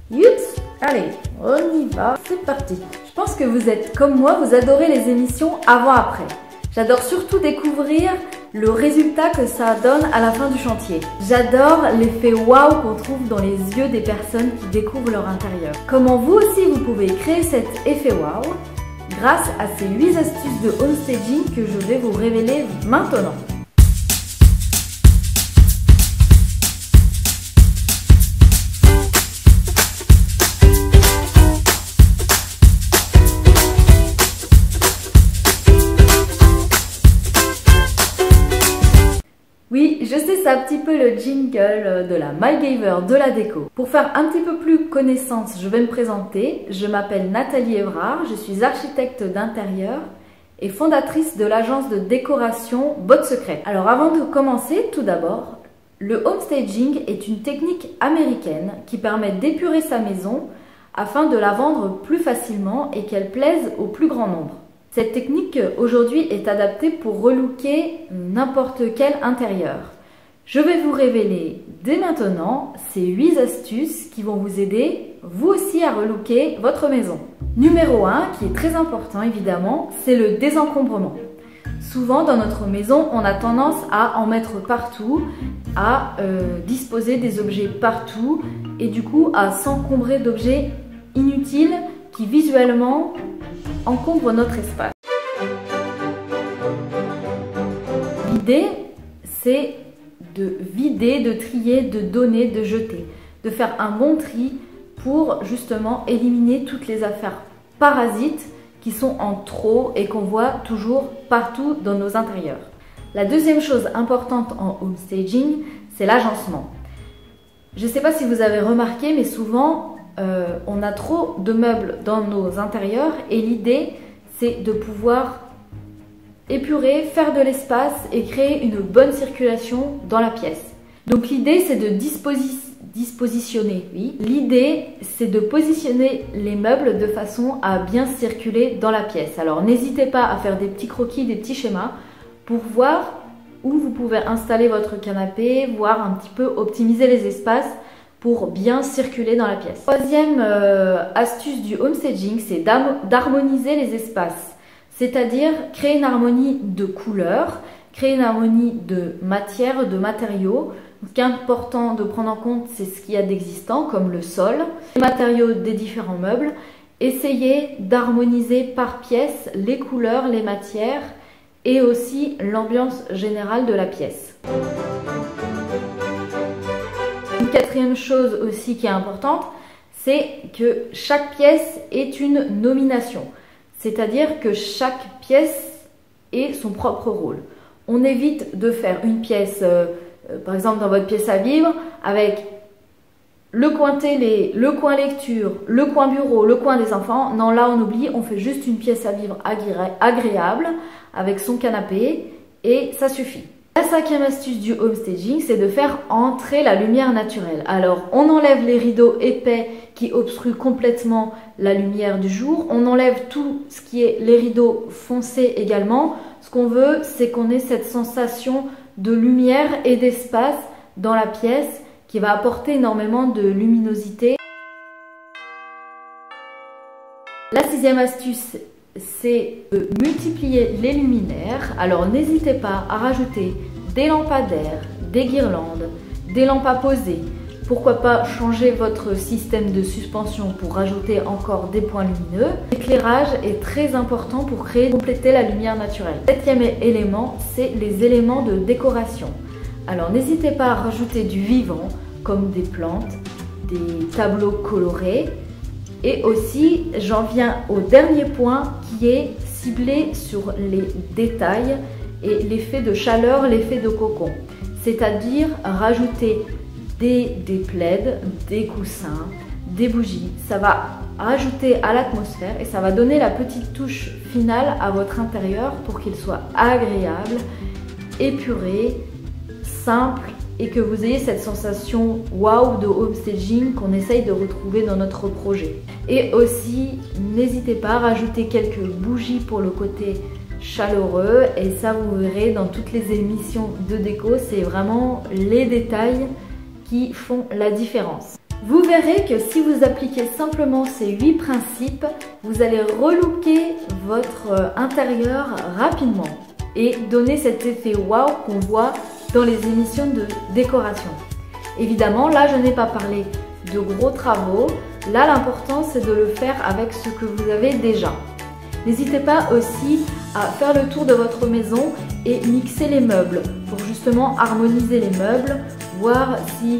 Youps, allez, on y va, c'est parti. Je pense que vous êtes comme moi, vous adorez les émissions avant-après. J'adore surtout découvrir le résultat que ça donne à la fin du chantier. J'adore l'effet waouh qu'on trouve dans les yeux des personnes qui découvrent leur intérieur. Comment vous aussi vous pouvez créer cet effet waouh grâce à ces 8 astuces de homestaging que je vais vous révéler maintenant. Oui, je sais, c'est un petit peu le jingle de la MyGaver de la déco. Pour faire un petit peu plus connaissance, je vais me présenter. Je m'appelle Nathalie Evrard, je suis architecte d'intérieur et fondatrice de l'agence de décoration Botte Secrète. Alors avant de commencer, tout d'abord, le homestaging est une technique américaine qui permet d'épurer sa maison afin de la vendre plus facilement et qu'elle plaise au plus grand nombre. Cette technique aujourd'hui est adaptée pour relooker n'importe quel intérieur. Je vais vous révéler dès maintenant ces 8 astuces qui vont vous aider vous aussi à relooker votre maison. Numéro 1, qui est très important évidemment, c'est le désencombrement. Souvent dans notre maison, on a tendance à en mettre partout, à disposer des objets partout et du coup à s'encombrer d'objets inutiles qui visuellement encombre notre espace. L'idée, c'est de vider, de trier, de donner, de jeter, de faire un bon tri pour justement éliminer toutes les affaires parasites qui sont en trop et qu'on voit toujours partout dans nos intérieurs. La deuxième chose importante en homestaging, c'est l'agencement. Je ne sais pas si vous avez remarqué, mais souvent, on a trop de meubles dans nos intérieurs et l'idée c'est de pouvoir épurer, faire de l'espace et créer une bonne circulation dans la pièce. Donc l'idée c'est de dispositionner, oui. L'idée c'est de positionner les meubles de façon à bien circuler dans la pièce. Alors n'hésitez pas à faire des petits croquis, des petits schémas pour voir où vous pouvez installer votre canapé, voir un petit peu optimiser les espaces pour bien circuler dans la pièce. Troisième astuce du homestaging, c'est d'harmoniser les espaces. C'est-à-dire créer une harmonie de couleurs, créer une harmonie de matière, de matériaux. Ce qui est important de prendre en compte, c'est ce qu'il y a d'existant, comme le sol, les matériaux des différents meubles. Essayez d'harmoniser par pièce les couleurs, les matières et aussi l'ambiance générale de la pièce. Une quatrième chose aussi qui est importante, c'est que chaque pièce est une nomination. C'est-à-dire que chaque pièce ait son propre rôle. On évite de faire une pièce, par exemple dans votre pièce à vivre, avec le coin télé, le coin lecture, le coin bureau, le coin des enfants. Non, là on oublie, on fait juste une pièce à vivre agréable, avec son canapé, et ça suffit. La cinquième astuce du homestaging, c'est de faire entrer la lumière naturelle. Alors, on enlève les rideaux épais qui obstruent complètement la lumière du jour. On enlève tout ce qui est les rideaux foncés également. Ce qu'on veut, c'est qu'on ait cette sensation de lumière et d'espace dans la pièce qui va apporter énormément de luminosité. La sixième astuce, c'est de multiplier les luminaires. Alors n'hésitez pas à rajouter des lampadaires, des guirlandes, des lampes à poser. Pourquoi pas changer votre système de suspension pour rajouter encore des points lumineux. L'éclairage est très important pour compléter la lumière naturelle. Septième élément, c'est les éléments de décoration. Alors n'hésitez pas à rajouter du vivant comme des plantes, des tableaux colorés. Et aussi, j'en viens au dernier point qui est ciblé sur les détails et l'effet de chaleur, l'effet de cocon. C'est-à-dire rajouter des plaids, des coussins, des bougies. Ça va rajouter à l'atmosphère et ça va donner la petite touche finale à votre intérieur pour qu'il soit agréable, épuré, simple et que vous ayez cette sensation waouh de homestaging qu'on essaye de retrouver dans notre projet. Et aussi, n'hésitez pas à rajouter quelques bougies pour le côté chaleureux et ça vous verrez dans toutes les émissions de déco, c'est vraiment les détails qui font la différence. Vous verrez que si vous appliquez simplement ces 8 principes, vous allez relooker votre intérieur rapidement et donner cet effet waouh qu'on voit dans les émissions de décoration. Évidemment, là, je n'ai pas parlé de gros travaux. Là, l'important, c'est de le faire avec ce que vous avez déjà. N'hésitez pas aussi à faire le tour de votre maison et mixer les meubles pour justement harmoniser les meubles, voir si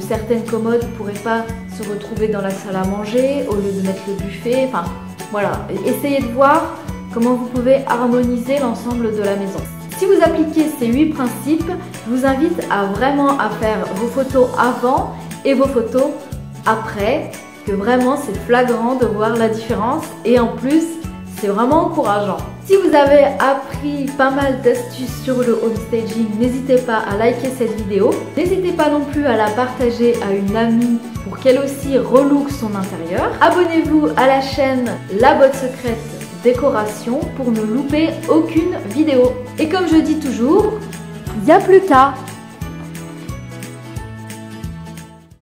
certaines commodes ne pourraient pas se retrouver dans la salle à manger au lieu de mettre le buffet. Enfin, voilà, essayez de voir comment vous pouvez harmoniser l'ensemble de la maison. Si vous appliquez ces 8 principes, je vous invite à vraiment faire vos photos avant et vos photos après, que vraiment c'est flagrant de voir la différence et en plus c'est vraiment encourageant. Si vous avez appris pas mal d'astuces sur le home staging, n'hésitez pas à liker cette vidéo. N'hésitez pas non plus à la partager à une amie pour qu'elle aussi relook son intérieur. Abonnez-vous à la chaîne La Botte Secrète Décoration pour ne louper aucune vidéo. Et comme je dis toujours, il n'y a plus qu'à.